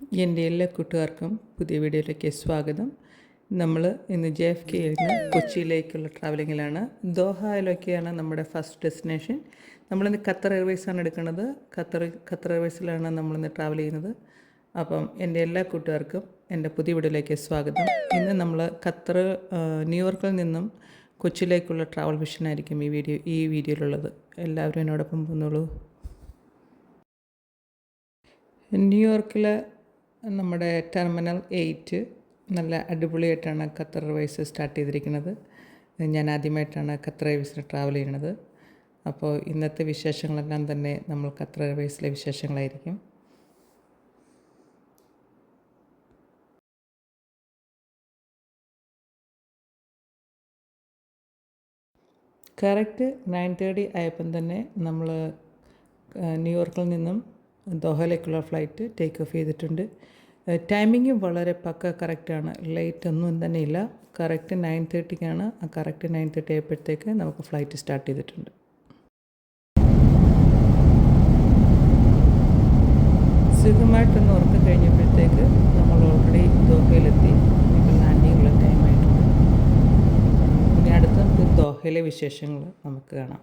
എൻ്റെ എല്ലാ കൂട്ടുകാർക്കും പുതിയ വീഡിയോയിലേക്ക് സ്വാഗതം. നമ്മൾ ഇന്ന് JFKയിൽ നിന്ന് കൊച്ചിയിലേക്കുള്ള ട്രാവലിങ്ങിലാണ്. ദോഹയിലൊക്കെയാണ് നമ്മുടെ ഫസ്റ്റ് ഡെസ്റ്റിനേഷൻ. നമ്മളിന്ന് ഖത്തർ എയർവേയ്സാണ് എടുക്കുന്നത്. ഖത്തർ എയർവേയ്സിലാണ് നമ്മളിന്ന് ട്രാവൽ ചെയ്യുന്നത്. അപ്പം എൻ്റെ എല്ലാ കൂട്ടുകാർക്കും എൻ്റെ പുതിയ വീഡിയോയിലേക്ക് സ്വാഗതം. ഇന്ന് നമ്മൾ ന്യൂയോർക്കിൽ നിന്നും കൊച്ചിയിലേക്കുള്ള ട്രാവൽ വിഷനായിരിക്കും ഈ വീഡിയോയിലുള്ളത്. എല്ലാവരും എന്നോടൊപ്പം പോന്നോളൂ. ന്യൂയോർക്കിൽ നമ്മുടെ ടെർമിനൽ 8 നല്ല അടിപൊളിയായിട്ടാണ് ഖത്തർ എയർവേയ്സ് സ്റ്റാർട്ട് ചെയ്തിരിക്കുന്നത്. ഞാൻ ആദ്യമായിട്ടാണ് ഖത്തർ എയർവേയ്സിൽ ട്രാവൽ ചെയ്യുന്നത്. അപ്പോൾ ഇന്നത്തെ വിശേഷങ്ങളെല്ലാം തന്നെ നമ്മൾ ഖത്തർ എയർവേയ്സിലെ വിശേഷങ്ങളായിരിക്കും. കറക്റ്റ് 9:30 ആയപ്പം തന്നെ നമ്മൾ ന്യൂയോർക്കിൽ നിന്നും ദോഹയിലേക്കുള്ള ഫ്ലൈറ്റ് ടേക്ക് ഓഫ് ചെയ്തിട്ടുണ്ട്. ടൈമിങ് വളരെ കറക്റ്റാണ്. ലേറ്റ് ഒന്നും തന്നെ ഇല്ല. കറക്റ്റ് 9:30 ആ കറക്റ്റ് 9:30 ആയപ്പോഴത്തേക്ക് നമുക്ക് ഫ്ലൈറ്റ് സ്റ്റാർട്ട് ചെയ്തിട്ടുണ്ട്. സുഖമായിട്ടൊന്ന് ഉറക്കം കഴിഞ്ഞപ്പോഴത്തേക്ക് നമ്മൾ ഓൾറെഡി ദോഹയിലെത്തി. ഇപ്പോൾ ലാൻഡിങ്ങുള്ള ടൈമായിട്ടുണ്ട്. ഇനി അടുത്ത നമുക്ക് ദോഹയിലെ വിശേഷങ്ങൾ നമുക്ക് കാണാം.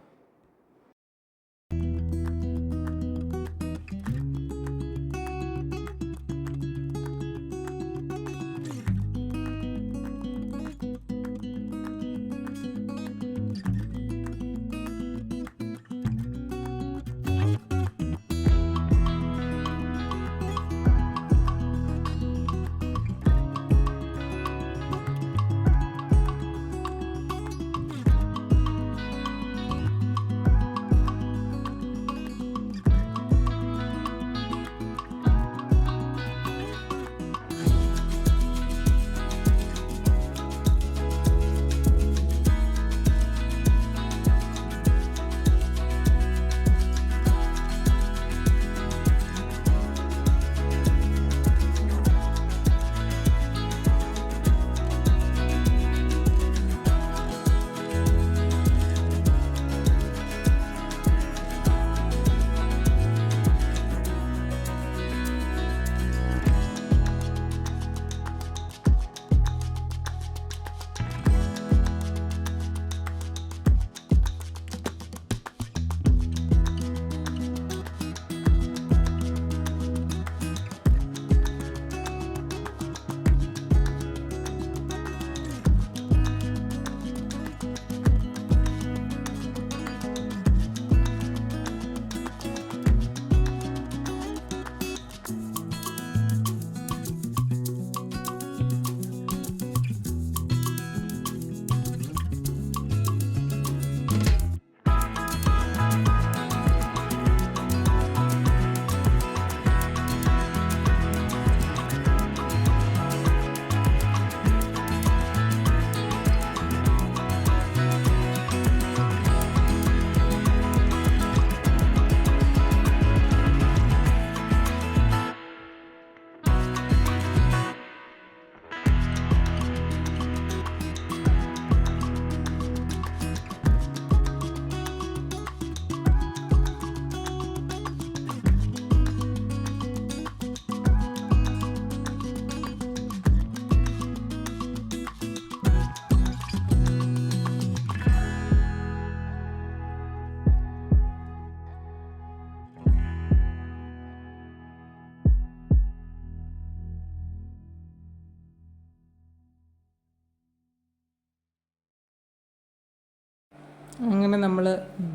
അങ്ങനെ നമ്മൾ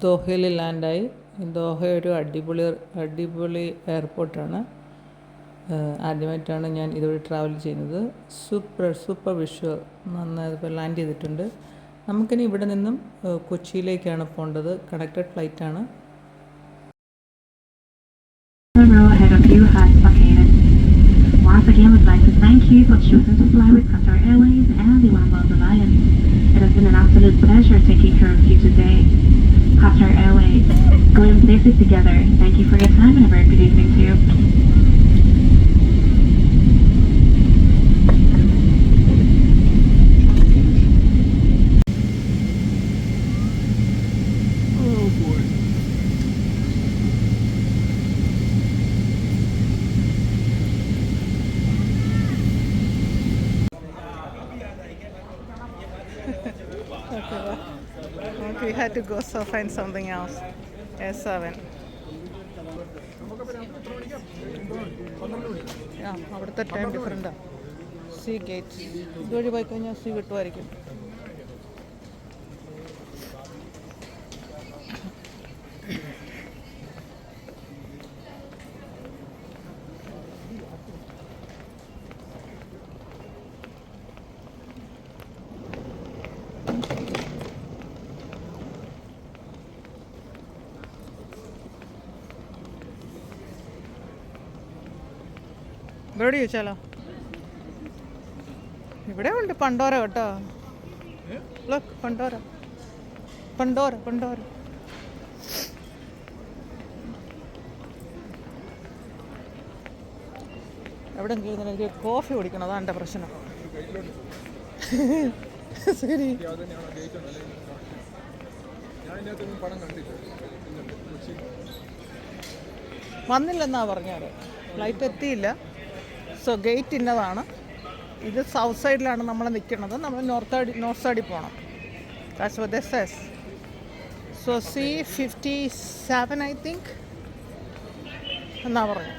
ദോഹയിൽ ലാൻഡായി. ദോഹ ഒരു അടിപൊളി എയർപോർട്ടാണ്. ആദ്യമായിട്ടാണ് ഞാൻ ഇതുവഴി ട്രാവൽ ചെയ്യുന്നത്. Super visual. നന്നായി ലാൻഡ് ചെയ്തിട്ടുണ്ട്. നമുക്കിനി ഇവിടെ നിന്നും കൊച്ചിയിലേക്കാണ് പോകേണ്ടത്. Connected ഫ്ലൈറ്റാണ്. Once again, we'd like to thank you for choosing to fly with Qatar Airways and the One World Alliance. It has been an absolute pleasure taking care of you today. Qatar Airways, going places together. Thank you for your time and a very good evening to you. had to go so find something else. S7. അവിടുത്തെ time ഡിഫറെൻറ്റാണ്. See gate ഇതുവഴി പോയി കഴിഞ്ഞാൽ see കിട്ടുമായിരിക്കും. ഇവിടെ ചോദിച്ചാലോ? ഇവിടെ ഉണ്ട് പണ്ടോര കേട്ടോ. പണ്ടോര പണ്ടോര പണ്ടോര. എവിടെയെങ്കിലും ഒരു കോഫി കുടിക്കണം, അതാണ് എൻ്റെ പ്രശ്നം. ശരി, വന്നില്ലെന്നാ പറഞ്ഞത്. ഫ്ലൈറ്റ് എത്തിയില്ല. സോ ഗേറ്റ് ഇന്നതാണ്. ഇത് സൗത്ത് സൈഡിലാണ് നമ്മൾ നിൽക്കുന്നത്. നമ്മൾ നോർത്ത് സൈഡിൽ പോകണം. That's what this says. So C57 I think എന്നാ പറഞ്ഞു.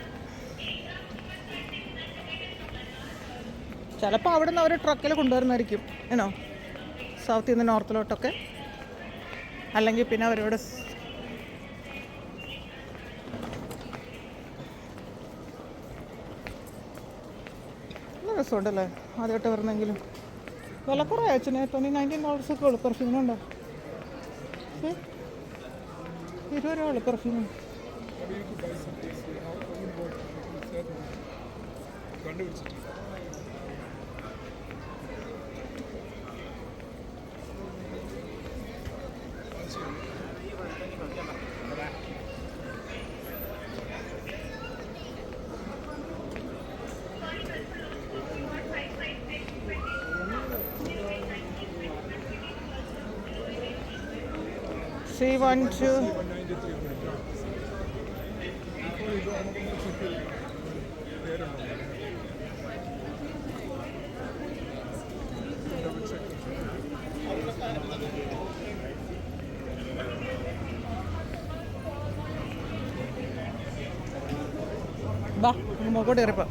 ചിലപ്പോൾ അവിടെ നിന്ന് അവർ ട്രക്കിൽ കൊണ്ടുവരുന്നതായിരിക്കും എന്നോ, സൗത്തിൽ നിന്ന് നോർത്തിലോട്ടൊക്കെ. അല്ലെങ്കിൽ പിന്നെ അവരോട് രസമുണ്ടല്ലേ ആദ്യമായിട്ട് വരുന്നെങ്കിലും. വില കുറേ അയച്ചിനെ $19 ഒക്കെ ഉള്ളു. പെർഫ്യൂമിനുണ്ടോ? $20 ഉള്ളു പെർഫ്യൂമിന്. C12 ബാ മുമ്പോട്ട് കയറിപ്പോ.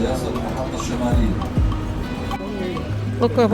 سيصل المحطة الشمالية. بكرة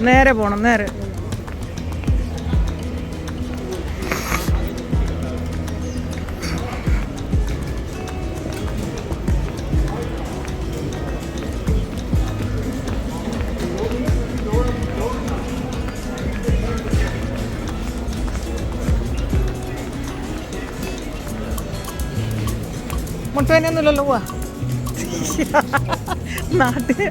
നേരെ പോണം, നേരെ. മുട്ടുവേനൊന്നുമില്ലല്ലോ. പോവാ നാട്ടിൽ.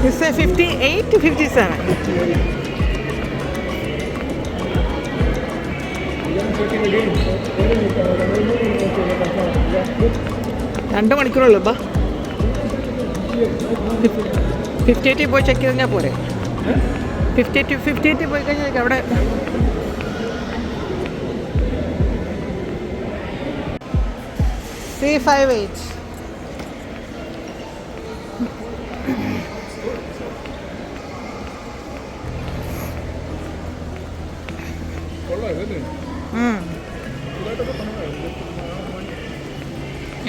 You say 58 to 57. രണ്ട് മണിക്കൂറുള്ളൂ ഇപ്പം 58 പോയി ചെക്ക് ചെയ്ത് കഴിഞ്ഞാൽ പോരെ 58 പോയി കഴിഞ്ഞാൽ അവിടെ C58.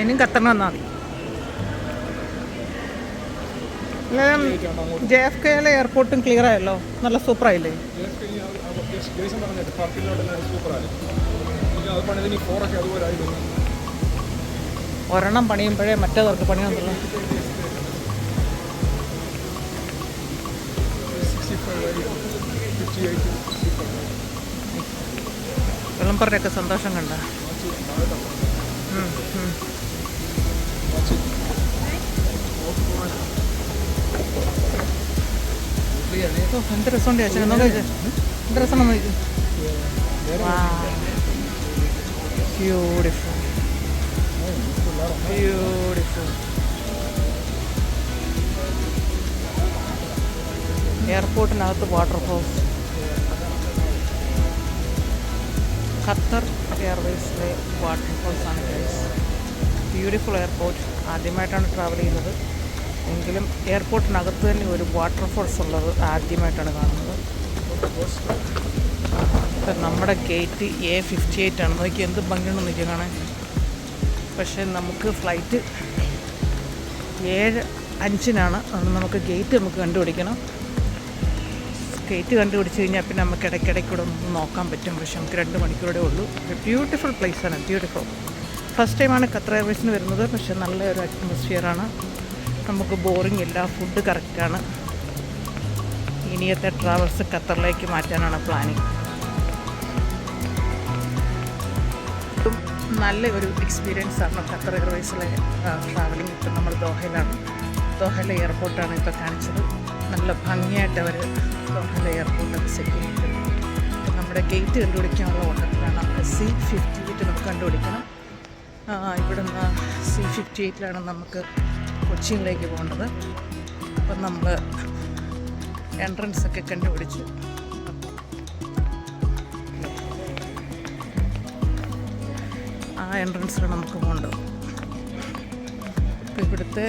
ഇനിയും കത്തണം എന്നാൽ മതി JFK എയർപോർട്ടും ക്ലിയർ ആയല്ലോ നല്ല സൂപ്പറായില്ലേ ഒരെണ്ണം പണിയുമ്പോഴേ മറ്റേതവർക്ക് പണിയൊന്നുമില്ല വിളംബറിൻ്റെയൊക്കെ സന്തോഷം കണ്ട എന്ത് രസമുണ്ട് ചേച്ചി നോക്കാം എന്ത് രസമാണ് നോക്കി ബ്യൂട്ടിഫുൾ ബ്യൂട്ടിഫുൾ എയർപോർട്ടിനകത്ത് വാട്ടർഫോൾസ് ഖത്തർ എയർവേസിലെ വാട്ടർഫോൾസ് ആണ് ഗൈസ് ബ്യൂട്ടിഫുൾ എയർപോർട്ട് ആദ്യമായിട്ടാണ് ട്രാവൽ ചെയ്യുന്നത് എങ്കിലും എയർപോർട്ടിനകത്ത് തന്നെ ഒരു വാട്ടർഫോൾസ് ഉള്ളത് ആദ്യമായിട്ടാണ് കാണുന്നത് നമ്മുടെ ഗേറ്റ് A58 ആണ് നോക്കി എന്ത് ഭംഗിയുണ്ടെന്ന് നോക്കി കാണാൻ പക്ഷേ നമുക്ക് ഫ്ലൈറ്റ് 7:05 അതുകൊണ്ട് നമുക്ക് ഗേറ്റ് കണ്ടുപിടിക്കണം ഗേറ്റ് കണ്ടുപിടിച്ച് കഴിഞ്ഞാൽ പിന്നെ നമുക്ക് ഇടയ്ക്കിടയ്ക്കൂടെ ഒന്ന് നോക്കാൻ പറ്റും പക്ഷെ നമുക്ക് 2 മണിക്കൂറേ ഉള്ളൂ ബ്യൂട്ടിഫുൾ പ്ലേസാണ് ബ്യൂട്ടിഫുൾ ഫസ്റ്റ് ടൈമാണ് ഖത്തർ എയർവേസിന് വരുന്നത് പക്ഷേ നല്ലൊരു അറ്റ്മോസ്ഫിയറാണ് നമുക്ക് ബോറിംഗ് ഇല്ല ഫുഡ് കറക്റ്റാണ് ഇനിയത്തെ ട്രാവൽസ് ഖത്തറിലേക്ക് മാറ്റാനാണ് പ്ലാനിങ് നല്ല ഒരു എക്സ്പീരിയൻസ് ആണ് ഖത്തർ എയർവേസിലെ ട്രാവലിംഗ് ഇപ്പം നമ്മൾ ദോഹയിലെ എയർപോർട്ടാണ് ഇപ്പോൾ കാണിച്ചത് നല്ല ഭംഗിയായിട്ട് അവർ ദോഹയിലെ എയർപോർട്ടൊക്കെ സെറ്റ് ചെയ്തിട്ടുണ്ട് അപ്പം നമ്മുടെ ഗേറ്റ് കണ്ടുപിടിക്കാനുള്ള ഓട്ടത്തിലാണ് C58 നമുക്ക് കണ്ടുപിടിക്കണം ഇവിടുന്ന് C58 നമുക്ക് കൊച്ചിയിലേക്ക് പോകേണ്ടത് അപ്പം നമ്മൾ എൻട്രൻസൊക്കെ കണ്ടുപിടിച്ചു ആ എൻട്രൻസിലാണ് നമുക്ക് പോകേണ്ടത് അപ്പോൾ ഇവിടുത്തെ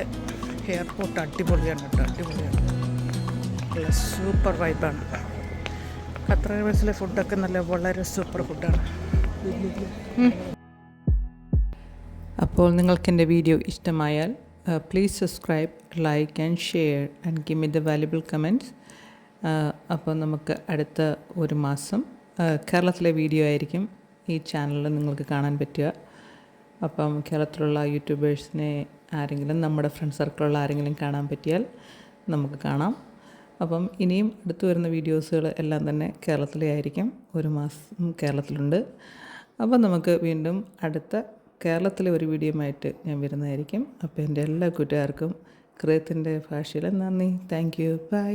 എയർപോർട്ട് അടിപൊളിയാണ് കേട്ടോ അടിപൊളിയാണ് നല്ല സൂപ്പർ വൈബാണ് ഖത്തർ എയർവേസിലെ ഫുഡൊക്കെ വളരെ സൂപ്പർ ഫുഡാണ് അപ്പോൾ നിങ്ങൾക്ക് എൻ്റെ വീഡിയോ ഇഷ്ടമായാൽ please subscribe like and share and give me the valuable comments അപ്പോൾ നമുക്ക് അടുത്ത ഒരു മാസം കേരളത്തിലെ വീഡിയോ ആയിരിക്കും ഈ ചാനലിൽ നിങ്ങൾക്ക് കാണാൻ പറ്റുക അപ്പം കേരളത്തിലുള്ള യൂട്യൂബേഴ്സിനെ ആരെങ്കിലും നമ്മുടെ ഫ്രണ്ട് സർക്കിളുള്ള ആരെങ്കിലും കാണാൻ പറ്റിയാൽ നമുക്ക് കാണാം അപ്പം ഇനിയും അടുത്ത് വരുന്ന വീഡിയോസുകൾ എല്ലാം തന്നെ കേരളത്തിലെ ആയിരിക്കും ഒരു മാസം കേരളത്തിലുണ്ട് അപ്പം നമുക്ക് വീണ്ടും അടുത്ത കേരളത്തിലെ ഒരു വീഡിയോയുമായിട്ട് ഞാൻ വരുന്നതായിരിക്കും അപ്പോൾ എൻ്റെ എല്ലാ കൂട്ടുകാർക്കും ക്രിയത്തിൻ്റെ ഭാഷയിൽ നന്ദി താങ്ക് യു ബൈ